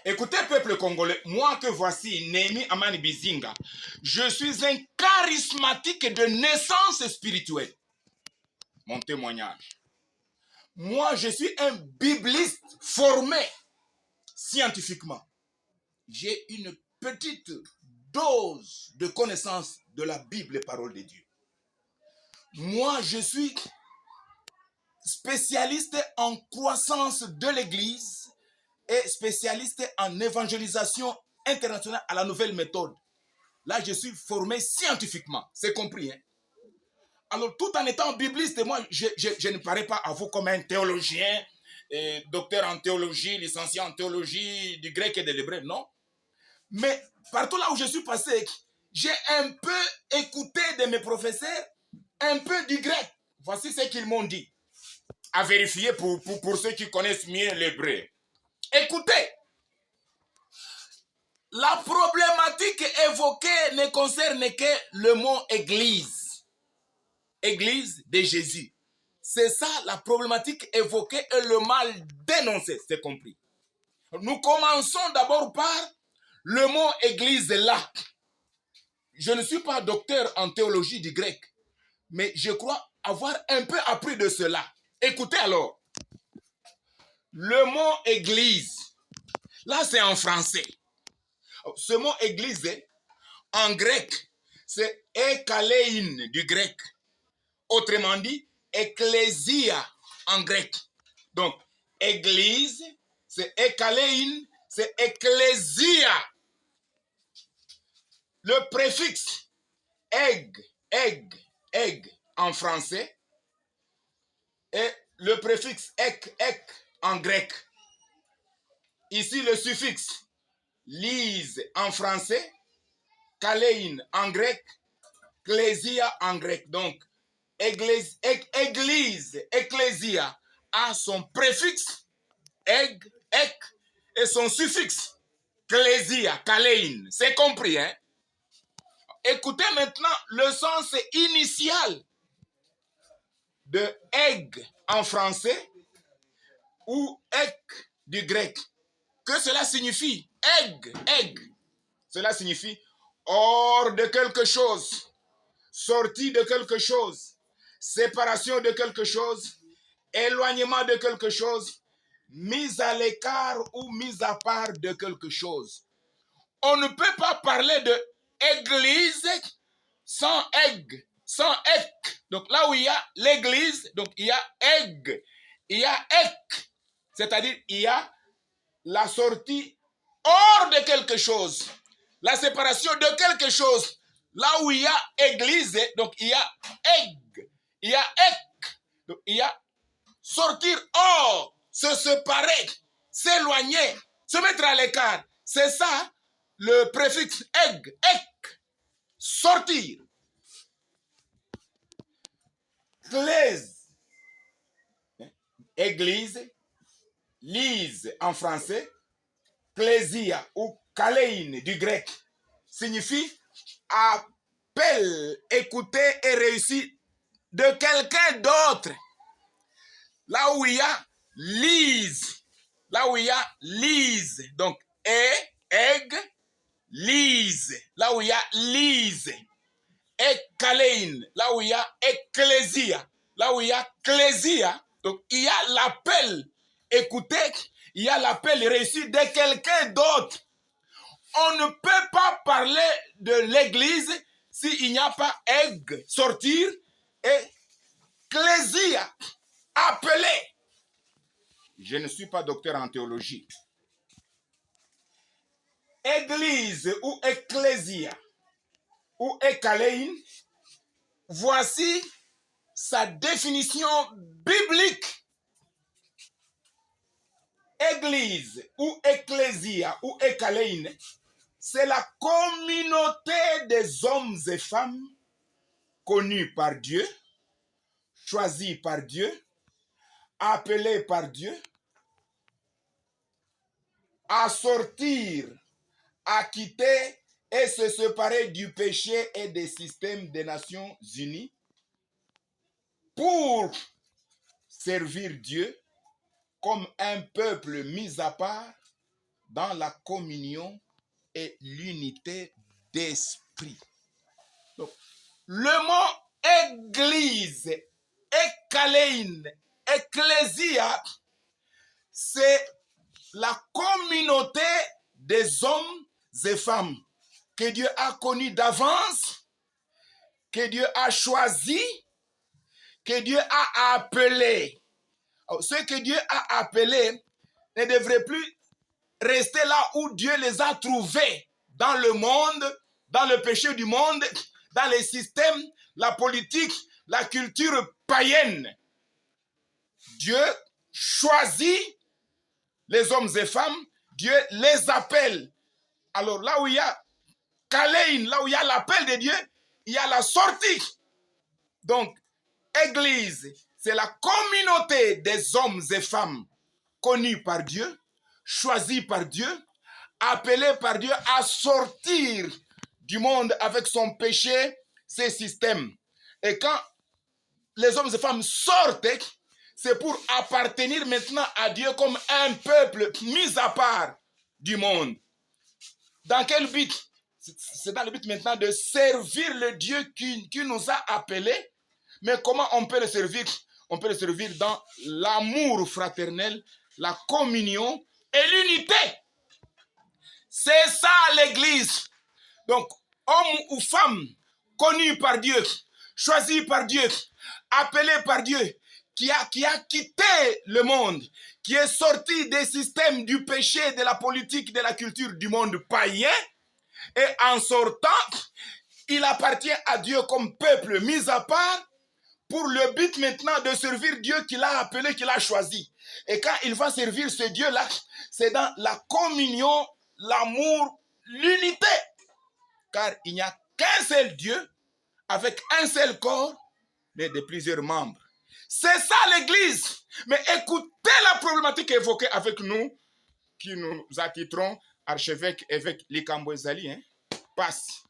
Écoutez, peuple congolais, moi que voici, Némi Amani Bizinga, je suis un charismatique de naissance spirituelle. Mon témoignage. Moi, je suis un bibliste formé scientifiquement. J'ai une petite dose de connaissance de la Bible et parole de Dieu. Moi, je suis spécialiste en croissance de l'Église et spécialiste en évangélisation internationale à la nouvelle méthode. Là, je suis formé scientifiquement. C'est compris, hein? Alors, tout en étant bibliste, moi, je ne parais pas à vous comme un théologien, docteur en théologie, licencié en théologie du grec et de l'hébreu, non. Mais partout là où je suis passé, j'ai un peu écouté de mes professeurs, un peu du grec. Voici ce qu'ils m'ont dit. À vérifier pour ceux qui connaissent mieux l'hébreu. Écoutez, la problématique évoquée ne concerne que le mot église. Église de Jésus. C'est ça la problématique évoquée et le mal dénoncé, c'est compris. Nous commençons d'abord par le mot église là. Je ne suis pas docteur en théologie du grec, mais je crois avoir un peu appris de cela. Écoutez alors. Le mot église, là c'est en français. Ce mot église, en grec, c'est ekalein du grec. Autrement dit, ecclésia en grec. Donc, église, c'est ekalein, c'est ecclésia. Le préfixe egg en français et le préfixe ek en grec. Ici, le suffixe lise en français, kalein en grec, ecclésia en grec. Donc, église, ecclésia a son préfixe, ek, et son suffixe, ecclésia, kalein. C'est compris, hein? Écoutez maintenant le sens initial de egg en français ou ek du grec. Que cela signifie? Egg. Cela signifie hors de quelque chose, sortie de quelque chose, séparation de quelque chose, éloignement de quelque chose, mise à l'écart ou mise à part de quelque chose. On ne peut pas parler de église sans egg, sans ek. Donc là où il y a l'église, donc il y a egg, il y a ek, c'est-à-dire il y a la sortie hors de quelque chose, la séparation de quelque chose. Là où il y a église, donc il y a egg, il y a ek, donc il y a sortir hors, se séparer, s'éloigner, se mettre à l'écart. C'est ça le préfixe egg, ek, sortir. Clèse, église, lise en français, clésia ou kalein du grec signifie appel, écouter et réussir de quelqu'un d'autre. Là où il y a lise, donc egg, lise, là où il y a lise, ekalein, là où il y a ecclésia, là où il y a clésia, donc il y a l'appel, écoutez, il y a l'appel réussi de quelqu'un d'autre. On ne peut pas parler de l'église s'il n'y a pas egg, sortir, et clésia, appeler. Je ne suis pas docteur en théologie. Église ou ecclésia ou ekalein, voici sa définition biblique. Église ou ecclésia ou ekalein, c'est la communauté des hommes et femmes connus par Dieu, choisis par Dieu, appelés par Dieu, à sortir, à quitter et se séparer du péché et des systèmes des Nations Unies pour servir Dieu comme un peuple mis à part dans la communion et l'unité d'esprit. Donc, le mot église, ekalein, ecclésia, c'est la communauté des hommes et femmes que Dieu a connus d'avance, que Dieu a choisi, que Dieu a appelé. Ceux que Dieu a appelés ne devraient plus rester là où Dieu les a trouvés, dans le monde, dans le péché du monde, dans les systèmes, la politique, la culture païenne. Dieu choisit les hommes et femmes, Dieu les appelle. Alors là où il y a Kalein, là où il y a l'appel de Dieu, il y a la sortie. Donc, Église, c'est la communauté des hommes et femmes connus par Dieu, choisis par Dieu, appelés par Dieu à sortir du monde avec son péché, ses systèmes. Et quand les hommes et femmes sortent, c'est pour appartenir maintenant à Dieu comme un peuple mis à part du monde. Dans quel but? C'est dans le but maintenant de servir le Dieu qui nous a appelés. Mais comment on peut le servir? On peut le servir dans l'amour fraternel, la communion et l'unité. C'est ça l'Église. Donc, homme ou femme, connu par Dieu, choisi par Dieu, appelé par Dieu, qui a quitté le monde, qui est sorti des systèmes du péché, de la politique, de la culture du monde païen, et en sortant, il appartient à Dieu comme peuple mis à part, pour le but maintenant de servir Dieu qu'il a appelé, qu'il a choisi. Et quand il va servir ce Dieu-là, c'est dans la communion, l'amour, l'unité. Car il n'y a qu'un seul Dieu, avec un seul corps, mais de plusieurs membres. C'est ça l'Église. Mais écoutez la problématique évoquée avec nous, qui nous attitrons archevêque, évêque Likambo Ezali. Passe.